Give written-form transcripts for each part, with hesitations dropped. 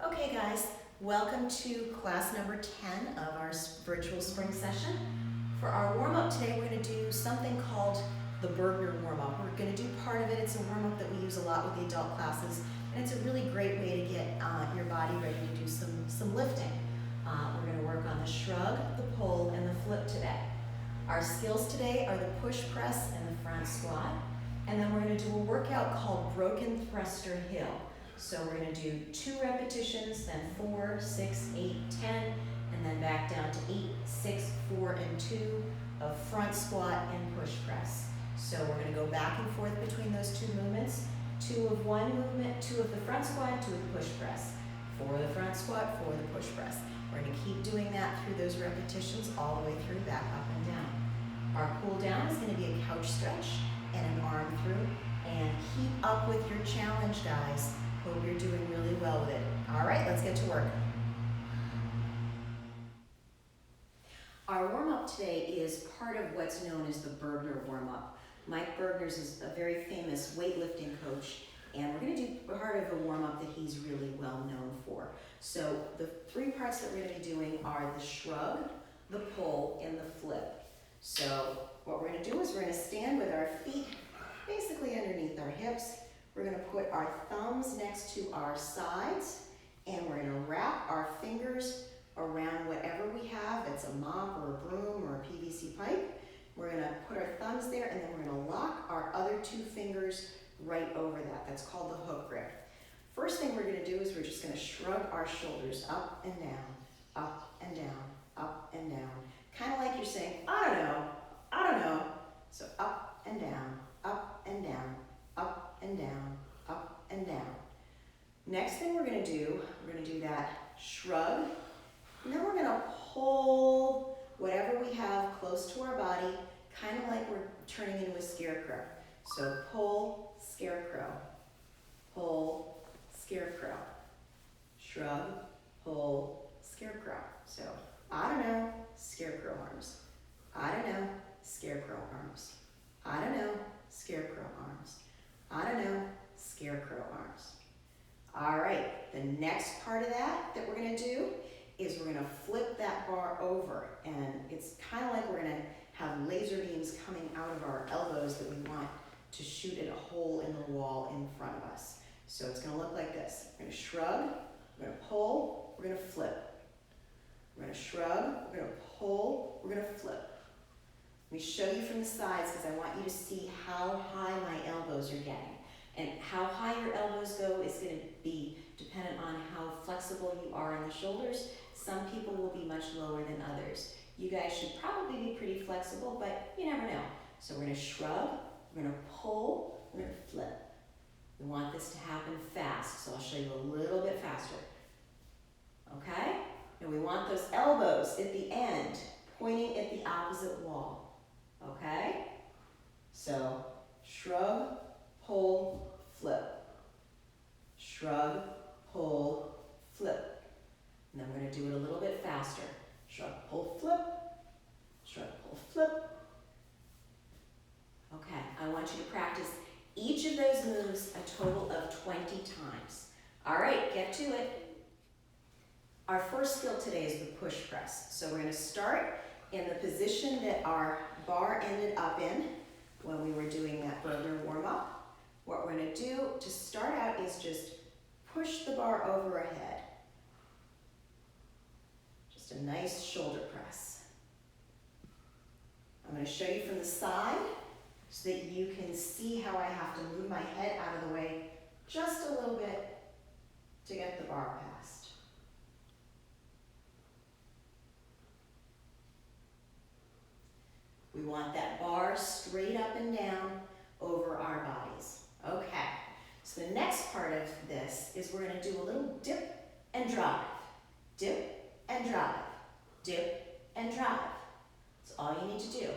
Okay guys, welcome to class number 10 of our virtual spring session. For our warm-up today, we're going to do something called the Bergner warm-up. We're going to do part of it. It's a warm-up that we use a lot with the adult classes, and it's a really great way to get your body ready to do some lifting. We're going to work on the shrug, the pull, and the flip today. Our skills today are the push press and the front squat, and then we're going to do a workout called broken thruster hill. So we're going to do 2 repetitions, then 4, 6, 8, 10, and then back down to 8, 6, 4, and 2 of front squat and push press. So we're going to go back and forth between those 2 movements, 2 of one movement, 2 of the front squat, 2 of the push press, 4 of the front squat, 4 of the push press. We're going to keep doing that through those repetitions all the way through, back up and down. Our cool down is going to be a couch stretch and an arm through, and keep up with your challenge, guys. Hope you're doing really well with it. All right, let's get to work. Our warm-up today is part of what's known as the Bergner warm-up. Mike Bergner is a very famous weightlifting coach, and we're going to do part of a warm-up that he's really well known for. So the 3 parts that we're going to be doing are the shrug, the pull, and the flip. So what we're going to do is we're going to stand with our feet basically underneath our hips. We're going to put our thumbs next to our sides, and we're going to wrap our fingers around whatever we have. It's a mop or a broom or a PVC pipe. We're going to put our thumbs there, and then we're going to lock our other 2 fingers right over that. That's called the hook grip. First thing we're going to do is we're just going to shrug our shoulders up and down, up and down, up and down. Kind of like you're saying, I don't know, I don't know. So up and down, up and down, up and down, up and down. Next thing we're going to do that shrug, and then we're going to pull whatever we have close to our body, kind of like we're turning into a scarecrow. So pull, scarecrow, pull, scarecrow, shrug, pull, scarecrow. So I don't know, scarecrow arms. I don't know, scarecrow arms. I don't know, scarecrow arms. I don't know, scarecrow arms. All right, the next part of that we're going to do is we're going to flip that bar over, and it's kind of like we're going to have laser beams coming out of our elbows that we want to shoot at a hole in the wall in front of us. So it's going to look like this. We're going to shrug, we're going to pull, we're going to flip. We're going to shrug, we're going to pull, we're going to flip. Let me show you from the sides because I want you to see how high my elbows are getting. And how high your elbows go is going to be dependent on how flexible you are in the shoulders. Some people will be much lower than others. You guys should probably be pretty flexible, but you never know. So we're going to shrug, we're going to pull, we're going to flip. We want this to happen fast, so I'll show you a little bit faster. Okay? And we want those elbows at the end pointing at the opposite wall. Okay? So shrug, pull, flip. Shrug, pull, flip. And then we're going to do it a little bit faster. Shrug, pull, flip. Shrug, pull, flip. Okay, I want you to practice each of those moves a total of 20 times. All right, get to it. Our first skill today is the push press. So we're going to start in the position that our bar ended up in when we were doing that Bergner warm-up. What we're going to do to start out is just push the bar over our head. Just a nice shoulder press. I'm going to show you from the side so that you can see how I have to move my head out of the way just a little bit to get the bar past. We want that bar straight up and down over our bodies. Okay, so the next part of this is we're going to do a little dip and drive. Dip and drive. Dip and drive. That's all you need to do.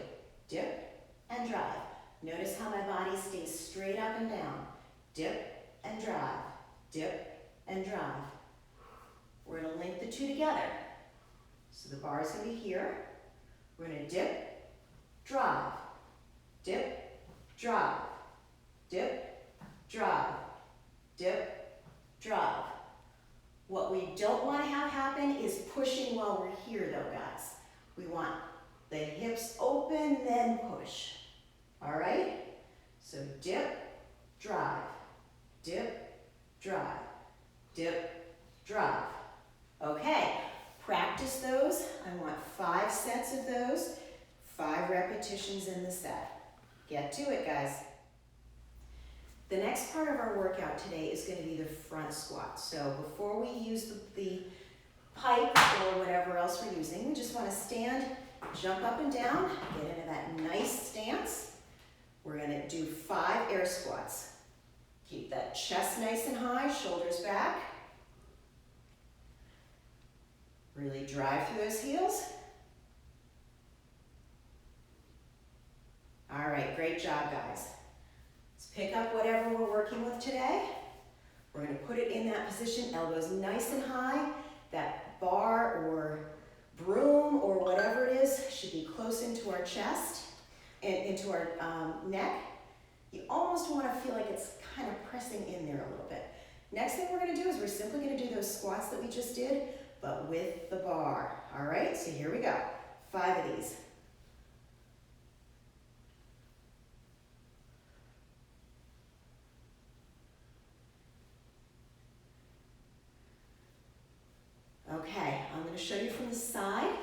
Dip and drive. Notice how my body stays straight up and down. Dip and drive. Dip and drive. We're going to link the 2 together. So the bar is going to be here. We're going to dip, drive, dip, drive, dip, drive, dip, drive. What we don't want to have happen is pushing while we're here though, guys. We want the hips open, then push. All right? So dip, drive, dip, drive, dip, drive. Okay, practice those. I want 5 sets of those, 5 repetitions in the set. Get to it, guys. The next part of our workout today is going to be the front squat. So before we use the pipe or whatever else we're using, we just want to stand, jump up and down, get into that nice stance. We're going to do 5 air squats. Keep that chest nice and high, shoulders back. Really drive through those heels. All right, great job, guys. Let's pick up whatever we're working with today. We're going to put it in that position, elbows nice and high. That bar or broom or whatever it is should be close into our chest and into our neck. You almost want to feel like it's kind of pressing in there a little bit. Next thing we're going to do is we're simply going to do those squats that we just did, but with the bar. All right, so here we go. 5 of these. Okay, I'm going to show you from the side.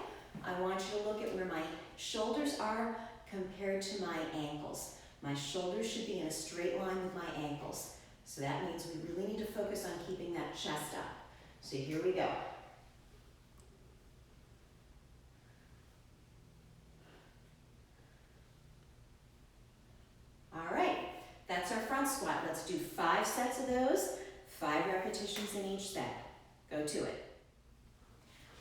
I want you to look at where my shoulders are compared to my ankles. My shoulders should be in a straight line with my ankles. So that means we really need to focus on keeping that chest up. So here we go. All right, that's our front squat. Let's do 5 sets of those, 5 repetitions in each set. Go to it.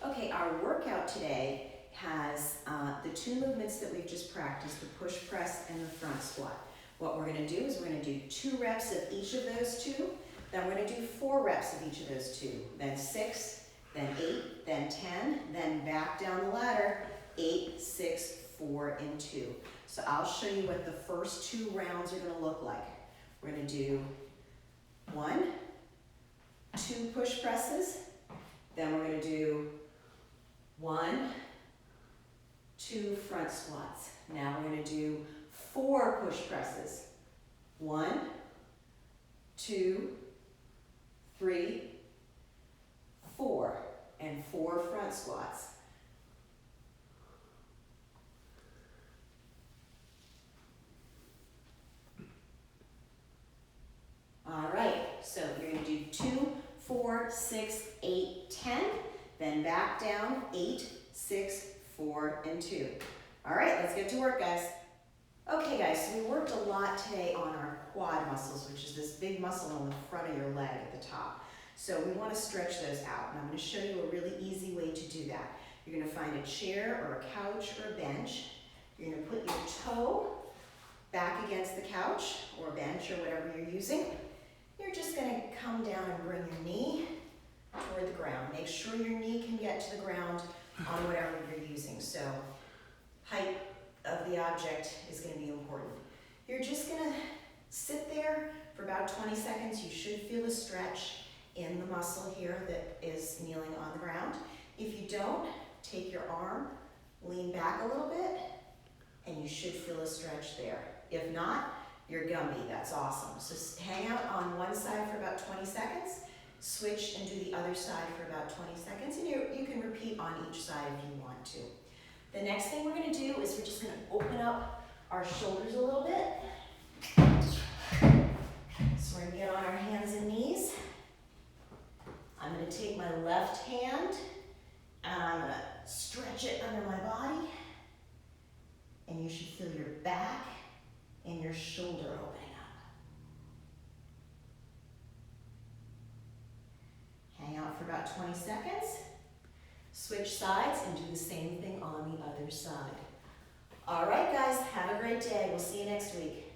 Okay, our workout today has the 2 movements that we've just practiced, the push press and the front squat. What we're going to do is we're going to do 2 reps of each of those 2, then we're going to do 4 reps of each of those 2, then 6, then 8, then 10, then back down the ladder, 8, 6, 4, and 2. So I'll show you what the first 2 rounds are going to look like. We're going to do 1, 2 push presses, then we're going to do 1, 2 front squats. Now we're going to do 4 push presses. 1, 2, 3, 4, and 4 front squats. All right, so you're going to do 2, 4, 6, 8, 10, then back down, 8, 6, 4, and 2. All right, let's get to work, guys. Okay, guys, so we worked a lot today on our quad muscles, which is this big muscle on the front of your leg at the top. So we want to stretch those out, and I'm going to show you a really easy way to do that. You're going to find a chair or a couch or a bench. You're going to put your toe back against the couch or bench or whatever you're using. You're just going to come down and bring your knee toward the ground. Make sure your knee can get to the ground on whatever you're using. So height of the object is going to be important. You're just going to sit there for about 20 seconds. You should feel a stretch in the muscle here that is kneeling on the ground. If you don't, take your arm, lean back a little bit, and you should feel a stretch there. If not, you're Gumby. That's awesome. So hang out on one side for about 20 seconds, switch and do the other side for about 20 seconds, and you can repeat on each side if you want to. The next thing we're going to do is we're just going to open up our shoulders a little bit. So we're going to get on our hands and knees. I'm going to take my left hand and I'm going to stretch it under my body. And you should feel your back and your shoulder opening up. Hang out for about 20 seconds. Switch sides and do the same thing on the other side. All right, guys, have a great day. We'll see you next week.